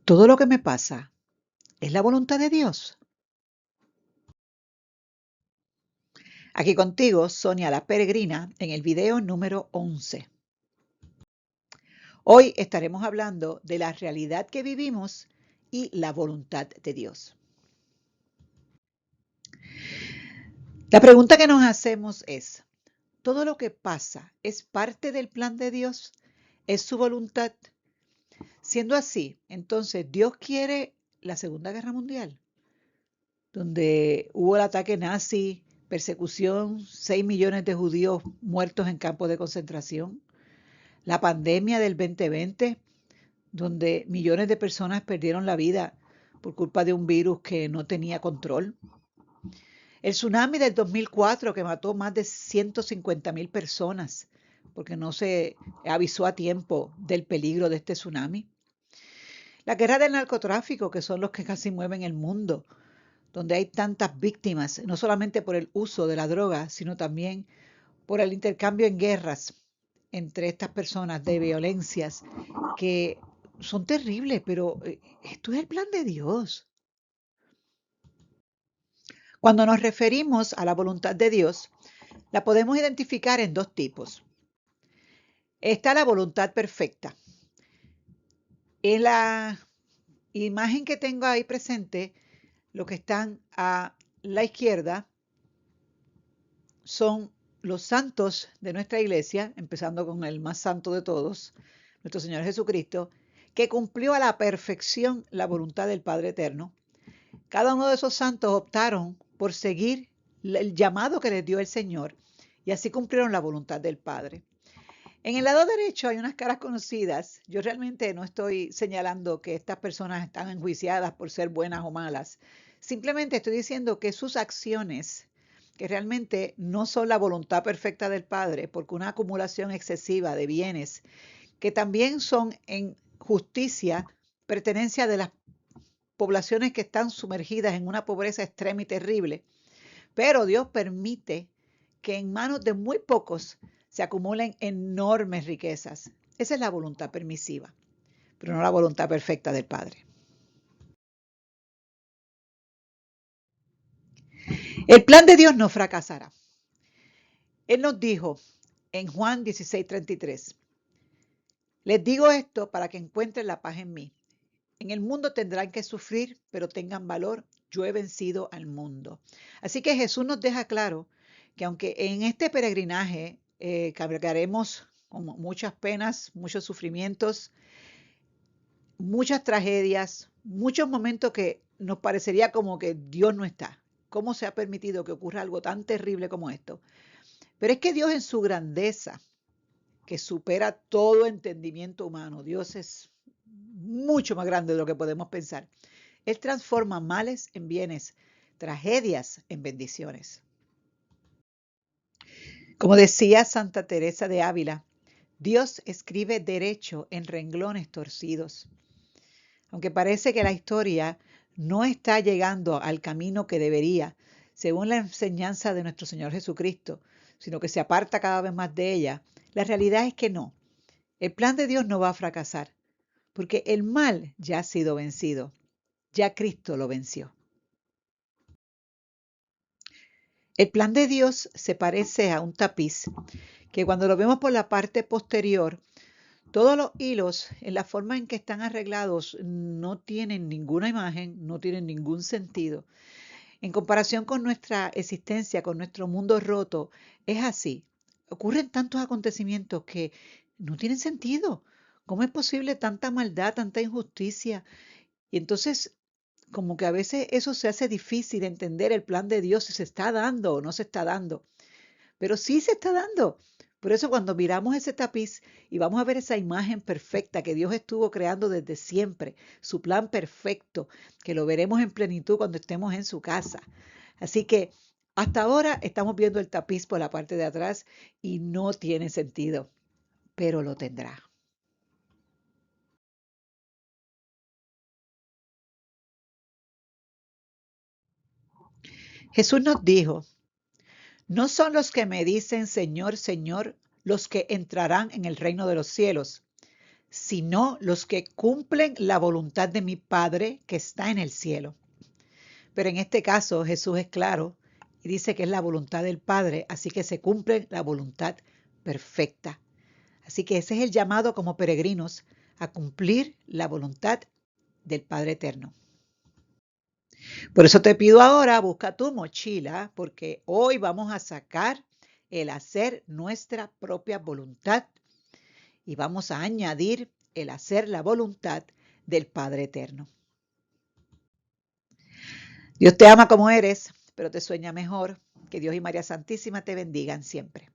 ¿Todo lo que me pasa es la voluntad de Dios? Aquí contigo, Sonia la Peregrina, en el video número 11. Hoy estaremos hablando de la realidad que vivimos y la voluntad de Dios. La pregunta que nos hacemos es, ¿todo lo que pasa es parte del plan de Dios? ¿Es su voluntad? Siendo así, entonces, ¿Dios quiere la Segunda Guerra Mundial? Donde hubo el ataque nazi, persecución, 6 millones de judíos muertos en campos de concentración, la pandemia del 2020, donde millones de personas perdieron la vida por culpa de un virus que no tenía control, el tsunami del 2004 que mató más de 150,000 personas porque no se avisó a tiempo del peligro de este tsunami, la guerra del narcotráfico, que son los que casi mueven el mundo, donde hay tantas víctimas, no solamente por el uso de la droga, sino también por el intercambio en guerras entre estas personas de violencias que son terribles, pero esto es el plan de Dios. Cuando nos referimos a la voluntad de Dios, la podemos identificar en dos tipos. Está la voluntad perfecta. En la imagen que tengo ahí presente, los que están a la izquierda son los santos de nuestra iglesia, empezando con el más santo de todos, nuestro Señor Jesucristo, que cumplió a la perfección la voluntad del Padre Eterno. Cada uno de esos santos optaron por seguir el llamado que les dio el Señor y así cumplieron la voluntad del Padre. En el lado derecho hay unas caras conocidas. Yo realmente no estoy señalando que estas personas están enjuiciadas por ser buenas o malas. Simplemente estoy diciendo que sus acciones, que realmente no son la voluntad perfecta del Padre, porque una acumulación excesiva de bienes, que también son en justicia, pertenencia de las poblaciones que están sumergidas en una pobreza extrema y terrible. Pero Dios permite que en manos de muy pocos se acumulen enormes riquezas. Esa es la voluntad permisiva, pero no la voluntad perfecta del Padre. El plan de Dios no fracasará. Él nos dijo en Juan 16:33, les digo esto para que encuentren la paz en mí. En el mundo tendrán que sufrir, pero tengan valor. Yo he vencido al mundo. Así que Jesús nos deja claro que aunque en este peregrinaje cargaremos con muchas penas, muchos sufrimientos, muchas tragedias, muchos momentos que nos parecería como que Dios no está. ¿Cómo se ha permitido que ocurra algo tan terrible como esto? Pero es que Dios en su grandeza, que supera todo entendimiento humano, Dios es mucho más grande de lo que podemos pensar. Él transforma males en bienes, tragedias en bendiciones. Como decía Santa Teresa de Ávila, Dios escribe derecho en renglones torcidos. Aunque parece que la historia no está llegando al camino que debería, según la enseñanza de nuestro Señor Jesucristo, sino que se aparta cada vez más de ella, la realidad es que no. El plan de Dios no va a fracasar, porque el mal ya ha sido vencido. Ya Cristo lo venció. El plan de Dios se parece a un tapiz que cuando lo vemos por la parte posterior, todos los hilos en la forma en que están arreglados no tienen ninguna imagen, no tienen ningún sentido. En comparación con nuestra existencia, con nuestro mundo roto, es así. Ocurren tantos acontecimientos que no tienen sentido. ¿Cómo es posible tanta maldad, tanta injusticia? Y entonces como que a veces eso se hace difícil entender el plan de Dios si se está dando o no se está dando. Pero sí se está dando. Por eso cuando miramos ese tapiz y vamos a ver esa imagen perfecta que Dios estuvo creando desde siempre, su plan perfecto, que lo veremos en plenitud cuando estemos en su casa. Así que hasta ahora estamos viendo el tapiz por la parte de atrás y no tiene sentido, pero lo tendrá. Jesús nos dijo, no son los que me dicen Señor, Señor, los que entrarán en el reino de los cielos, sino los que cumplen la voluntad de mi Padre que está en el cielo. Pero en este caso Jesús es claro y dice que es la voluntad del Padre, así que se cumple la voluntad perfecta. Así que ese es el llamado como peregrinos a cumplir la voluntad del Padre Eterno. Por eso te pido ahora, busca tu mochila, porque hoy vamos a sacar el hacer nuestra propia voluntad y vamos a añadir el hacer la voluntad del Padre Eterno. Dios te ama como eres, pero te sueña mejor. Que Dios y María Santísima te bendigan siempre.